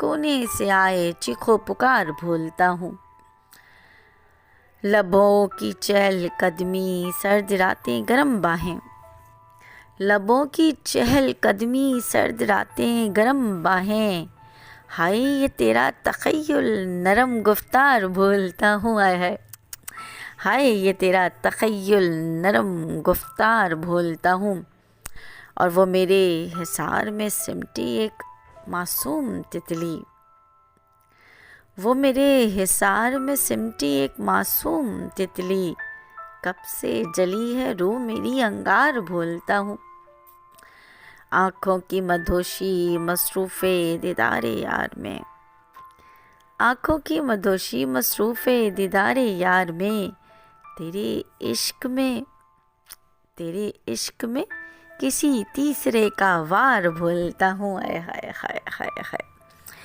कोने से आए चीखो पुकार भूलता हूँ। लबों की चहल कदमी सर्द रातें गरम बाहें, लबों की चहल कदमी सर्द रातें गरम बाहें, हाय ये तेरा तख़य्युल नरम गुफ्तार भूलता हूँ। आय है, हाय ये तेरा तख़य्युल नरम गुफ्तार भूलता हूँ। और वो मेरे हिसार में सिमटी एक मासूम तितली, वो मेरे हिसार में सिमटी एक मासूम तितली, कब से जली है रूह मेरी अंगार भूलता हूँ। आँखों की मधोशी मसरूफ़े दीदारे यार में, आँखों की मधोशी मसरूफ़े दीदारे यार में, तेरे इश्क में किसी तीसरे का वार भूलता हूँ। आय हाय हाय हाय हाय।